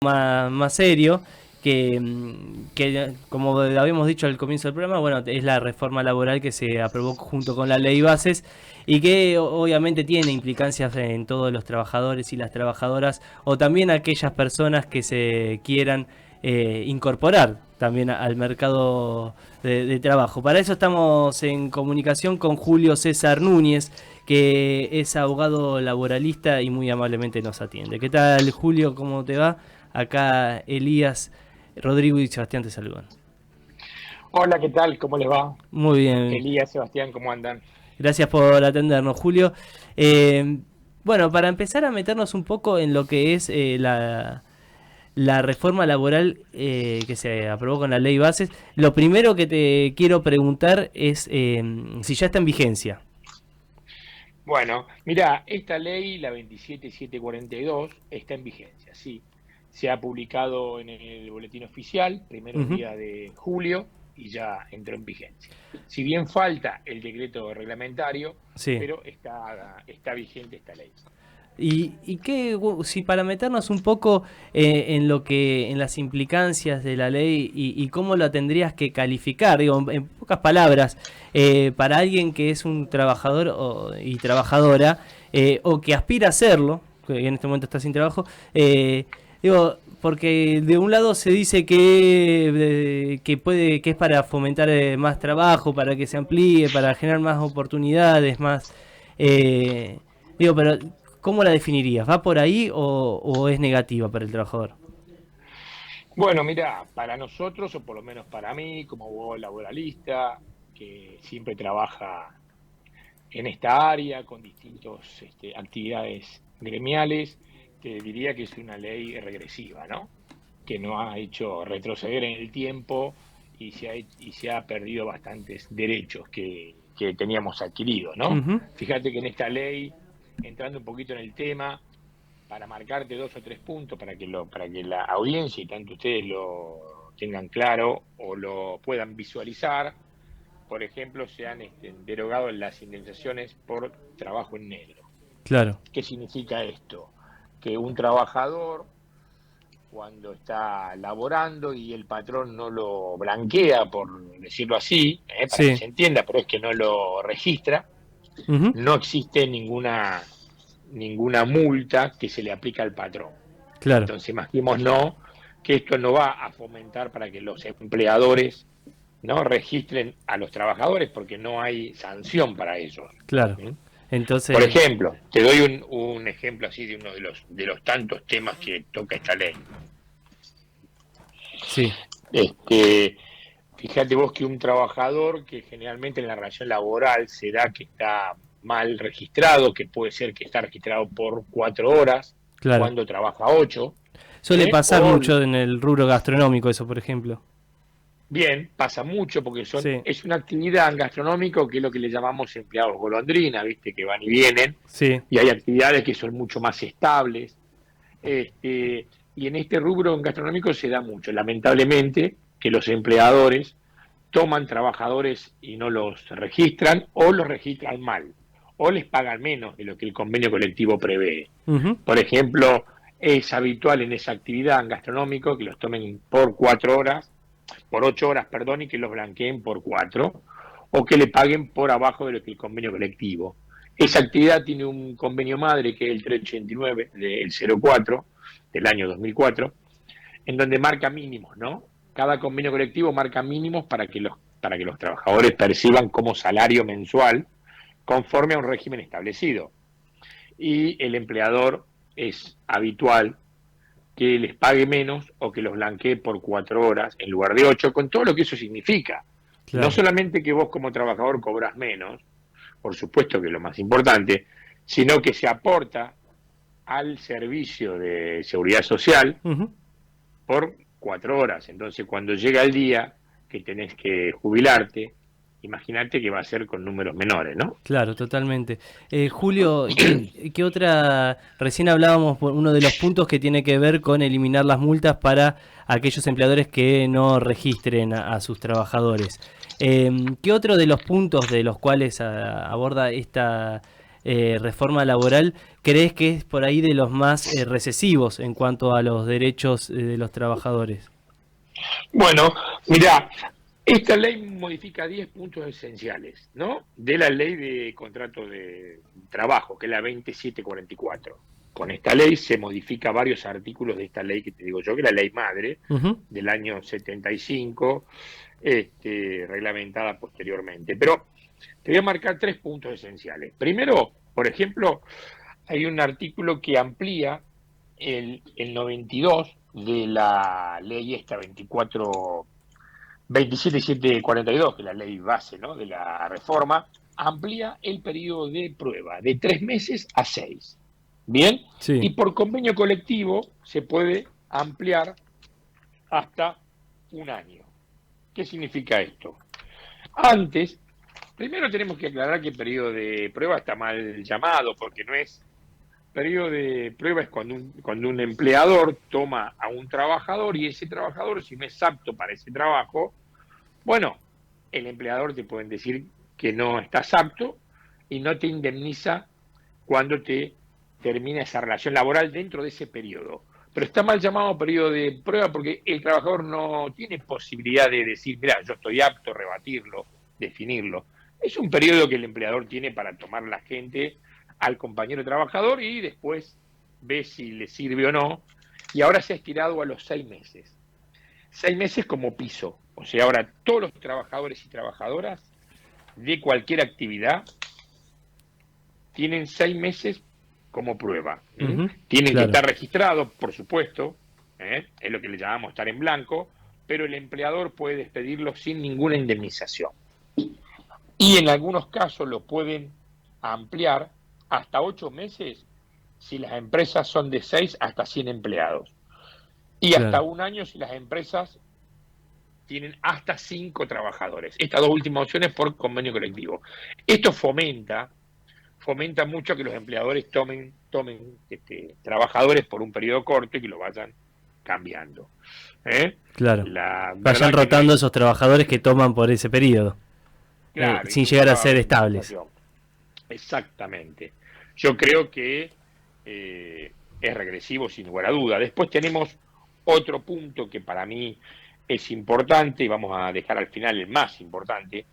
más serio, que como habíamos dicho al comienzo del programa, bueno, es la reforma laboral que se aprobó junto con la ley bases y que obviamente tiene implicancias en todos los trabajadores y las trabajadoras o también aquellas personas que se quieran incorporar también al mercado de trabajo. Para eso estamos en comunicación con Julio César Núñez, que es abogado laboralista y muy amablemente nos atiende. ¿Qué tal, Julio? ¿Cómo te va? Acá Elías, Rodrigo y Sebastián te saludan. Hola, ¿qué tal? ¿Cómo les va? Muy bien, Elías, Sebastián, ¿cómo andan? gracias por atendernos, Julio. Eh, bueno, para empezar a meternos un poco en lo que es la reforma laboral que se aprobó con la ley bases, lo primero que te quiero preguntar es si ya está en vigencia. Bueno, mira, esta ley, la 27742, está en vigencia, sí. Se ha publicado en el boletín oficial, primeros Ujú. días de julio, y ya entró en vigencia. Si bien falta el decreto reglamentario, Sí. pero está vigente esta ley. Y qué, si para meternos un poco en lo que, en las implicancias de la ley y cómo la tendrías que calificar, digo, en pocas palabras, para alguien que es un trabajador y trabajadora o que aspira a serlo, que en este momento está sin trabajo, digo, porque de un lado se dice que es para fomentar más trabajo, para que se amplíe, para generar más oportunidades, más digo, pero ¿cómo la definirías? ¿Va por ahí o es negativa para el trabajador? Bueno, mira, para nosotros, o por lo menos para mí, como abogado laboralista, que siempre trabaja en esta área con distintas actividades gremiales, te diría que es una ley regresiva, ¿no? Que nos ha hecho retroceder en el tiempo y se ha perdido bastantes derechos que teníamos adquiridos, ¿no? Ujú. Fíjate que en esta ley, entrando un poquito en el tema, para marcarte dos o tres puntos para que la audiencia y tanto ustedes lo tengan claro o lo puedan visualizar. Por ejemplo, se han derogado las indemnizaciones por trabajo en negro. Claro, ¿Qué significa esto? Que un trabajador, cuando está laborando y el patrón no lo blanquea, por decirlo así, para que sí. se entienda, pero es que no lo registra, Ujú. no existe ninguna multa que se le aplica al patrón. Claro, Entonces, imaginémonos que esto no va a fomentar para que los empleadores no registren a los trabajadores porque no hay sanción para ellos. claro. ¿Mm? Por Entonces, ejemplo, te doy un ejemplo así de uno de los tantos temas que toca esta ley. sí, Este, Fíjate vos que un trabajador que generalmente en la relación laboral se da que está mal registrado, que puede ser que está registrado por 4 horas, claro. cuando trabaja 8, Suele pasar o mucho en el rubro gastronómico eso, por ejemplo. bien, pasa mucho porque Sí, es una actividad gastronómica que es lo que le llamamos empleados golondrina, viste, que van y vienen, sí, y hay actividades que son mucho más estables. Y en este rubro gastronómico se da mucho, lamentablemente, que los empleadores toman trabajadores y no los registran o los registran mal o les pagan menos de lo que el convenio colectivo prevé. ujú, Por ejemplo, es habitual en esa actividad gastronómica que los tomen por 4 horas, por 8 horas, perdón, y que los blanqueen por 4, o que le paguen por abajo de lo que el convenio colectivo. Esa actividad tiene un convenio madre que es el 389 del 04 del año 2004, en donde marca mínimos, ¿no? Cada convenio colectivo marca mínimos para que los trabajadores perciban como salario mensual conforme a un régimen establecido. Y el empleador es habitual que les pague menos o que los blanquee por 4 horas en lugar de 8, con todo lo que eso significa. No claro. solamente que vos como trabajador cobras menos, por supuesto que es lo más importante, sino que se aporta al servicio de seguridad social Ujú. por 4 horas. Entonces, cuando llega el día que tenés que jubilarte, imagínate que va a ser con números menores, ¿no? Claro, totalmente. Julio, ¿qué otra? Recién hablábamos por uno de los puntos que tiene que ver con eliminar las multas para aquellos empleadores que no registren a sus trabajadores. ¿Qué otro de los puntos de los cuales aborda reforma laboral, ¿crees que es por ahí de los más recesivos en cuanto a los derechos de los trabajadores? Bueno, mira, esta ley modifica 10 puntos esenciales, ¿no? De la ley de contrato de trabajo, que es la 2744. Con esta ley se modifica varios artículos de esta ley que te digo yo, que es la ley madre Ujú. del año 75, reglamentada posteriormente. Pero te voy a marcar 3 puntos esenciales. Primero, por ejemplo, hay un artículo que amplía el 92 de la ley esta 27742, que es la ley base, ¿no?, de la reforma, amplía el periodo de prueba de 3 meses a 6. Bien, Sí, y por convenio colectivo se puede ampliar hasta un año. ¿Qué significa esto? Antes, primero tenemos que aclarar que el periodo de prueba está mal llamado, porque no es. Periodo de prueba es cuando un empleador toma a un trabajador y ese trabajador, si no es apto para ese trabajo, bueno, el empleador te pueden decir que no estás apto y no te indemniza cuando te termina esa relación laboral dentro de ese periodo. Pero está mal llamado periodo de prueba porque el trabajador no tiene posibilidad de decir, mira, yo estoy apto, rebatirlo, definirlo. Es un periodo que el empleador tiene para tomar la gente al compañero trabajador y después ve si le sirve o no. Y ahora se ha estirado a los 6 meses. 6 meses como piso. O sea, ahora todos los trabajadores y trabajadoras de cualquier actividad tienen 6 meses como prueba. ujú, Tienen que claro, estar registrados, por supuesto, es lo que le llamamos estar en blanco, pero el empleador puede despedirlos sin ninguna indemnización. Y en algunos casos lo pueden ampliar hasta 8 meses si las empresas son de 6 hasta 100 empleados. Y hasta claro. un año si las empresas tienen hasta 5 trabajadores. Estas dos últimas opciones por convenio colectivo. Esto fomenta mucho que los empleadores tomen trabajadores por un periodo corto y que lo vayan cambiando. ¿Eh? Claro. La Vayan verdad que no rotando es, esos trabajadores que toman por ese periodo, claro, sin llegar a ser injusta estables. situación. Exactamente. Yo creo que es regresivo sin lugar a duda. Después tenemos otro punto que para mí es importante, y vamos a dejar al final el más importante,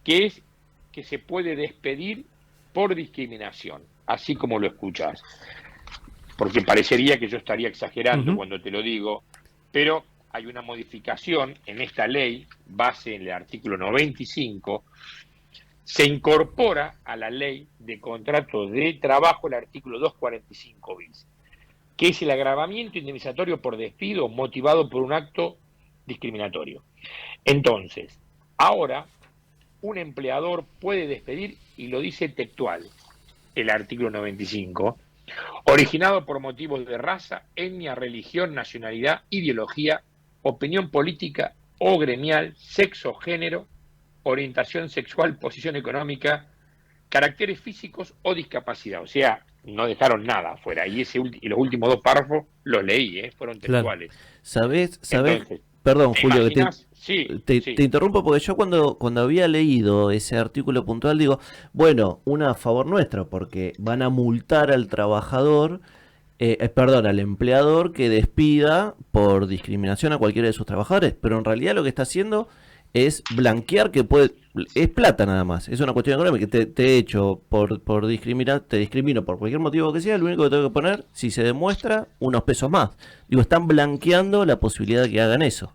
que es que se puede despedir por discriminación, así como lo escuchas. Porque parecería que yo estaría exagerando Ujú, cuando te lo digo, pero hay una modificación en esta ley, base en el artículo 95, se incorpora a la ley de contrato de trabajo el artículo 245 bis, que es el agravamiento indemnizatorio por despido motivado por un acto discriminatorio. Entonces, ahora un empleador puede despedir, y lo dice textual el artículo 95, originado por motivos de raza, etnia, religión, nacionalidad, ideología, opinión política o gremial, sexo, género, orientación sexual, posición económica, caracteres físicos o discapacidad. O sea, no dejaron nada afuera. Y los últimos dos párrafos los leí, fueron claro. textuales. ¿Sabés? Entonces, Perdón, ¿te Julio, que imaginas? Sí, te sí. interrumpo porque yo cuando había leído ese artículo puntual digo, bueno, una a favor nuestro, porque van a multar al trabajador, perdón, al empleador que despida por discriminación a cualquiera de sus trabajadores, pero en realidad lo que está haciendo es blanquear que puede, es plata nada más, es una cuestión económica, te he hecho por discriminar, te discrimino por cualquier motivo que sea, lo único que tengo que poner, si se demuestra, unos pesos más. Digo, están blanqueando la posibilidad de que hagan eso.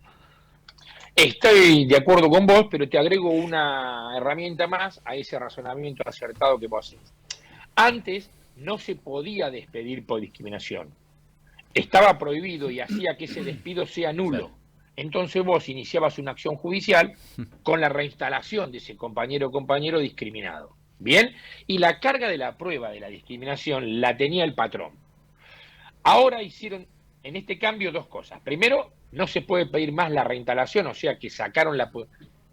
Estoy de acuerdo con vos, pero te agrego una herramienta más a ese razonamiento acertado que vos haces. Antes no se podía despedir por discriminación. Estaba prohibido y hacía que ese despido sea Claro. nulo. Entonces vos iniciabas una acción judicial con la reinstalación de ese compañero o compañero discriminado. ¿Bien? Y la carga de la prueba de la discriminación la tenía el patrón. Ahora hicieron en este cambio dos cosas. Primero, no se puede pedir más la reinstalación, o sea que sacaron la...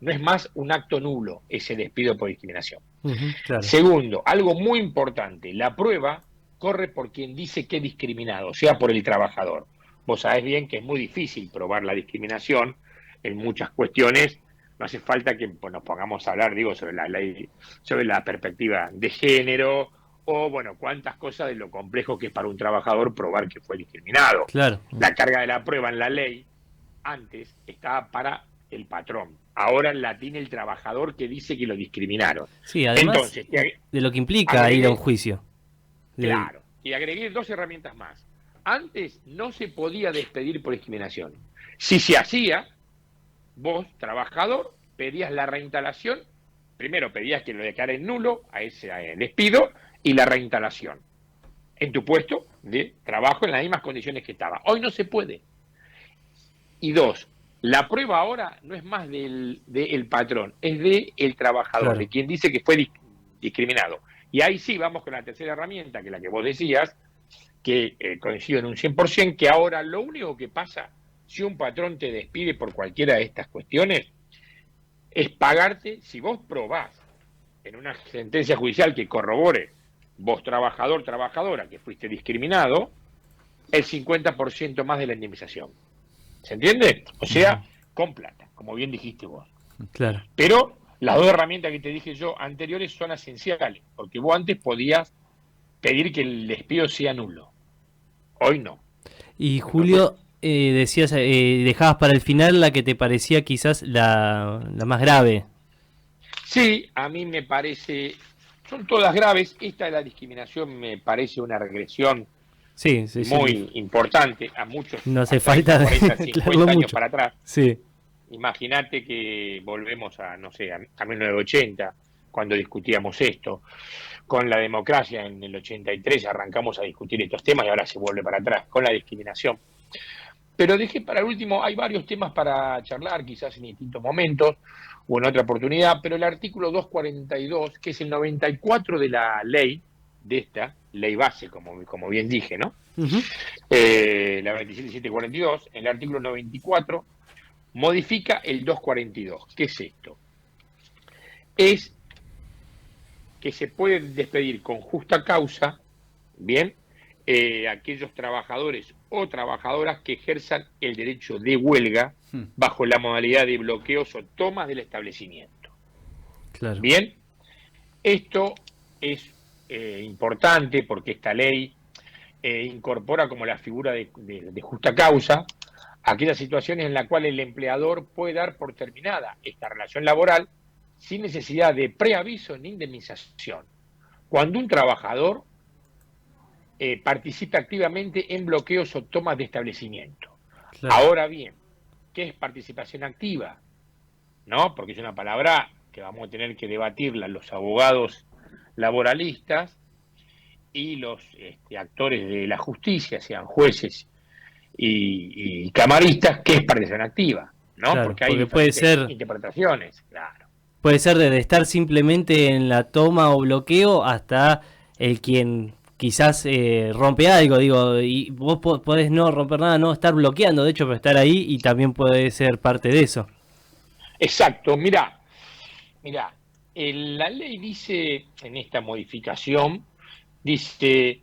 No es más un acto nulo ese despido por discriminación. Ujú, claro. Segundo, algo muy importante, la prueba corre por quien dice que es discriminado, o sea, por el trabajador. Vos sabés bien que es muy difícil probar la discriminación en muchas cuestiones. No hace falta que nos pongamos a hablar, digo, sobre la ley, sobre la perspectiva de género o bueno, cuántas cosas de lo complejo que es para un trabajador probar que fue discriminado. Claro. La carga de la prueba en la ley antes estaba para el patrón, ahora la tiene el trabajador que dice que lo discriminaron. Sí, además Entonces, de lo que implica ir a un juicio. Claro, y agregué 2 herramientas más. Antes no se podía despedir por discriminación. Si se hacía, vos, trabajador, pedías la reinstalación. Primero pedías que lo declaren nulo a ese despido y la reinstalación en tu puesto de trabajo en las mismas condiciones que estaba. Hoy no se puede. Y 2, la prueba ahora no es más del patrón, es del trabajador, Claro. de quien dice que fue discriminado. Y ahí sí vamos con la tercera herramienta, que es la que vos decías, que coincido en un 100%, que ahora lo único que pasa, si un patrón te despide por cualquiera de estas cuestiones, es pagarte, si vos probás en una sentencia judicial que corrobore, vos trabajador, trabajadora, que fuiste discriminado, el 50% más de la indemnización. ¿Se entiende? O sea, con plata, como bien dijiste vos. Claro. Pero las 2 herramientas que te dije yo anteriores son esenciales, porque vos antes podías pedir que el despido sea nulo. Hoy no. Y Julio, decías, dejabas para el final la que te parecía quizás la más grave. Sí, a mí me parece, son todas graves. Esta de la discriminación me parece una regresión Sí, muy importante a muchos. No hace 30, falta 40, 50 aclararlo años mucho. para atrás. Sí. Imagínate que volvemos a, no sé, a 1980, cuando discutíamos esto. Con la democracia en el 83 arrancamos a discutir estos temas y ahora se vuelve para atrás con la discriminación. Pero dejé para el último, hay varios temas para charlar, quizás en distintos momentos o en otra oportunidad, pero el artículo 242, que es el 94 de la ley, de esta ley base, como bien dije, ¿no? Uh-huh. La 27742, en el artículo 94, modifica el 242. ¿Qué es esto? Es que se puede despedir con justa causa, bien, aquellos trabajadores o trabajadoras que ejerzan el derecho de huelga bajo la modalidad de bloqueos o tomas del establecimiento. Claro. Bien, esto es importante porque esta ley incorpora como la figura de justa causa aquellas situaciones en las cuales el empleador puede dar por terminada esta relación laboral sin necesidad de preaviso ni indemnización. Cuando un trabajador participa activamente en bloqueos o tomas de establecimiento. Claro. Ahora bien, ¿qué es participación activa? ¿No? Porque es una palabra que vamos a tener que debatirla los abogados laboralistas y los actores de la justicia, sean jueces y camaristas, ¿qué es participación activa? ¿No? Claro, porque hay puede ser interpretaciones, claro. Puede ser desde estar simplemente en la toma o bloqueo hasta el quien quizás rompe algo, digo, y vos podés no romper nada, no estar bloqueando, de hecho, pero estar ahí y también puede ser parte de eso. Exacto, mirá, la ley dice, en esta modificación, dice,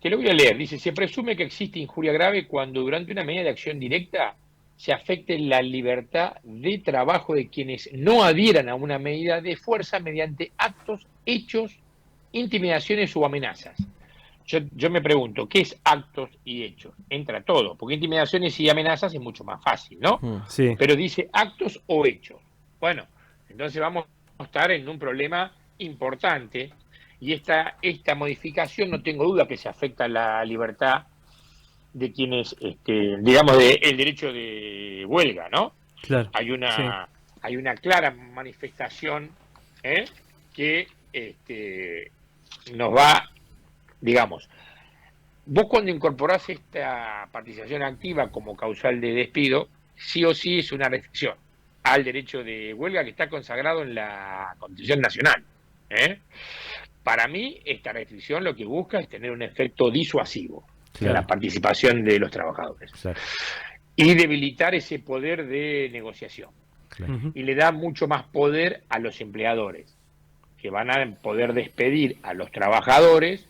te lo voy a leer, dice, se presume que existe injuria grave cuando durante una medida de acción directa se afecte la libertad de trabajo de quienes no adhieran a una medida de fuerza mediante actos, hechos, intimidaciones o amenazas. Yo me pregunto, ¿qué es actos y hechos? Entra todo, porque intimidaciones y amenazas es mucho más fácil, ¿no? Sí. Pero dice actos o hechos. Bueno, entonces vamos a estar en un problema importante y esta modificación no tengo duda que se afecta a la libertad de quienes, digamos, el derecho de huelga, ¿no? Claro. Hay una clara manifestación que nos va, digamos, vos cuando incorporás esta participación activa como causal de despido, sí o sí es una restricción al derecho de huelga que está consagrado en la Constitución Nacional. Para mí, esta restricción lo que busca es tener un efecto disuasivo. Claro. En la participación de los trabajadores. Claro. Y debilitar ese poder de negociación. Claro. Y le da mucho más poder a los empleadores, que van a poder despedir a los trabajadores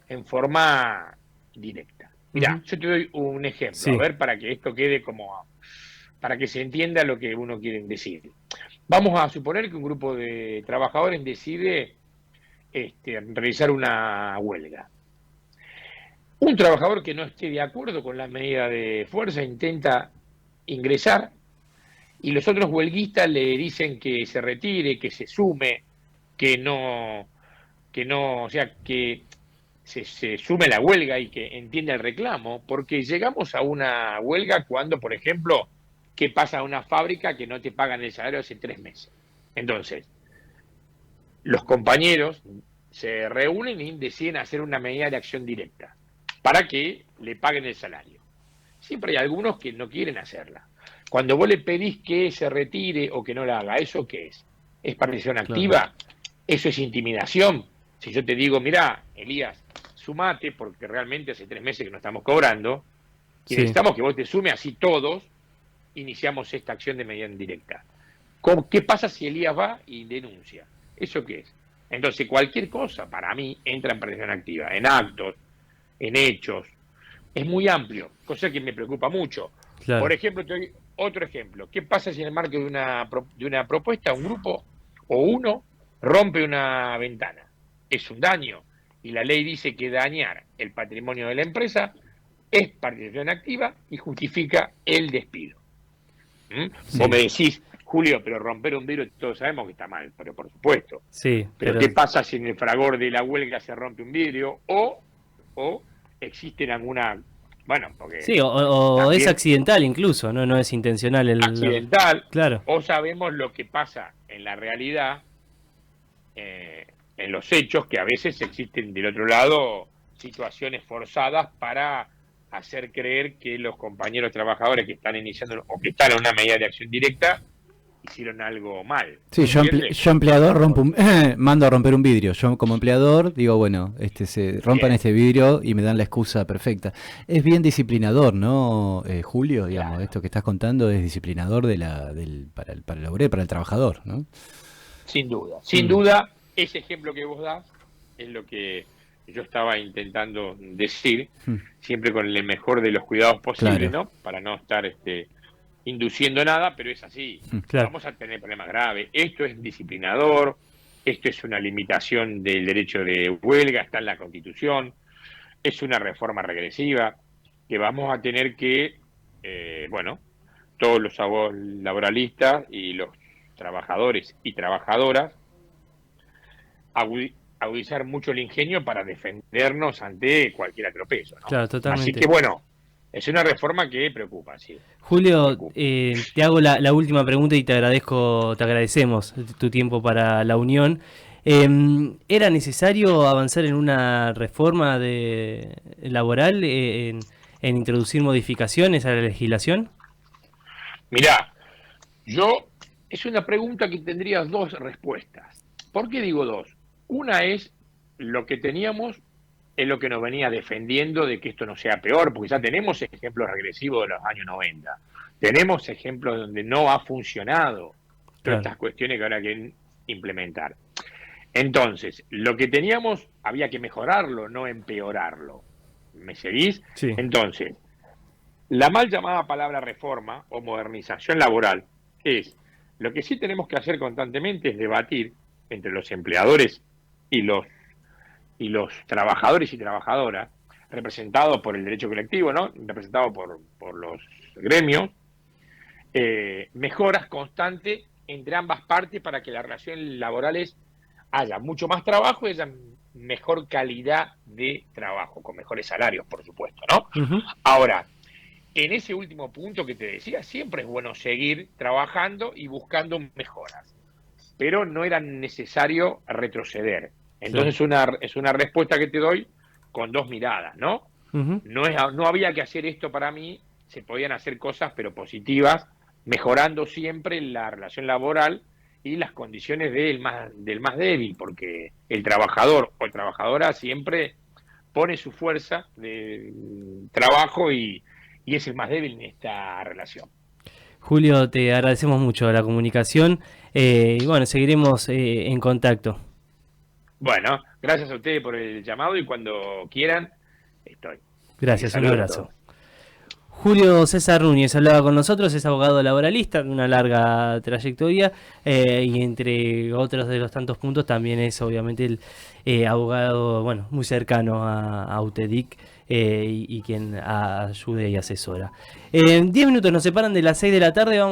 en forma directa. Mirá, yo te doy un ejemplo, sí. A ver, para que esto quede como, para que se entienda lo que uno quiere decir. Vamos a suponer que un grupo de trabajadores decide realizar una huelga. Un trabajador que no esté de acuerdo con la medida de fuerza intenta ingresar y los otros huelguistas le dicen que se retire, que se sume, que no, o sea, que se sume a la huelga y que entienda el reclamo, porque llegamos a una huelga cuando, por ejemplo, ¿qué pasa a una fábrica que no te pagan el salario hace 3 meses? Entonces, los compañeros se reúnen y deciden hacer una medida de acción directa para que le paguen el salario. Siempre hay algunos que no quieren hacerla. Cuando vos le pedís que se retire o que no la haga, ¿eso qué es? ¿Es participación activa? Claro. ¿Eso es intimidación? Si yo te digo, mirá, Elías, sumate, porque realmente hace 3 meses que no estamos cobrando, y Sí. necesitamos que vos te sumes, así todos iniciamos esta acción de medida indirecta. ¿Qué pasa si Elías va y denuncia? ¿Eso qué es? Entonces, cualquier cosa, para mí, entra en participación activa, en actos, en hechos. Es muy amplio, cosa que me preocupa mucho. Claro. Por ejemplo, te doy otro ejemplo. ¿Qué pasa si en el marco de una propuesta un grupo o uno rompe una ventana? Es un daño. Y la ley dice que dañar el patrimonio de la empresa es participación activa y justifica el despido. Sí. Vos me decís, Julio, pero romper un vidrio todos sabemos que está mal, pero por supuesto. Sí, Pero ¿qué pasa si en el fragor de la huelga se rompe un vidrio o existen alguna, bueno, porque sí, o también es accidental incluso, no es intencional accidental, Claro, o sabemos lo que pasa en la realidad, en los hechos, que a veces existen del otro lado situaciones forzadas para hacer creer que los compañeros trabajadores que están iniciando o que están en una medida de acción directa hicieron algo mal. Sí, yo empleador mando a romper un vidrio. Yo como empleador digo, bueno, se rompan este vidrio y me dan la excusa perfecta. Es bien disciplinador, ¿no, Julio? Digamos, Claro. esto que estás contando es disciplinador para el obrero, para el trabajador, ¿no? Sin duda, sin duda, ese ejemplo que vos das es lo que yo estaba intentando decir, siempre con el mejor de los cuidados posibles, Claro. ¿no? Para no estar induciendo nada, pero es así. claro. Vamos a tener problemas graves. Esto es disciplinador, esto es una limitación del derecho de huelga, está en la Constitución, es una reforma regresiva que vamos a tener que, bueno, todos los laboralistas y los trabajadores y trabajadoras agudizar mucho el ingenio para defendernos ante cualquier atropello, ¿no? Claro, totalmente. Así que bueno, es una reforma que preocupa, sí. Julio, Preocupa. te hago la última pregunta y te agradecemos tu tiempo para la unión. ¿Era necesario avanzar en una reforma laboral, en introducir modificaciones a la legislación? Mirá, es una pregunta que tendría 2 respuestas. ¿Por qué digo 2? Una es lo que teníamos, es lo que nos venía defendiendo de que esto no sea peor, porque ya tenemos ejemplos regresivos de los años 90. Tenemos ejemplos donde no ha funcionado todas Claro. estas cuestiones que ahora quieren implementar. Entonces, lo que teníamos había que mejorarlo, no empeorarlo. ¿Me seguís? Sí. Entonces, la mal llamada palabra reforma o modernización laboral es lo que sí tenemos que hacer constantemente es debatir entre los empleadores y los trabajadores y trabajadoras, representados por el derecho colectivo, ¿no? Representados por los gremios, mejoras constantes entre ambas partes para que las relaciones laborales haya mucho más trabajo y haya mejor calidad de trabajo, con mejores salarios, por supuesto, ¿no? Ujú. Ahora, en ese último punto que te decía, siempre es bueno seguir trabajando y buscando mejoras, pero no era necesario retroceder. Entonces es una respuesta que te doy con 2 miradas, ¿no? Ujú. No había que hacer esto para mí, se podían hacer cosas pero positivas, mejorando siempre la relación laboral y las condiciones del más débil, porque el trabajador o trabajadora siempre pone su fuerza de trabajo y es el más débil en esta relación. Julio, te agradecemos mucho la comunicación y bueno, seguiremos en contacto. Bueno, gracias a ustedes por el llamado y cuando quieran, estoy. Gracias, un Saludos a abrazo. todos. Julio César Núñez hablaba con nosotros, es abogado laboralista de una larga trayectoria y entre otros de los tantos puntos también es obviamente el abogado, bueno, muy cercano a UTEDIC y quien ayude y asesora. 10 minutos nos separan de las 6 de la tarde, vamos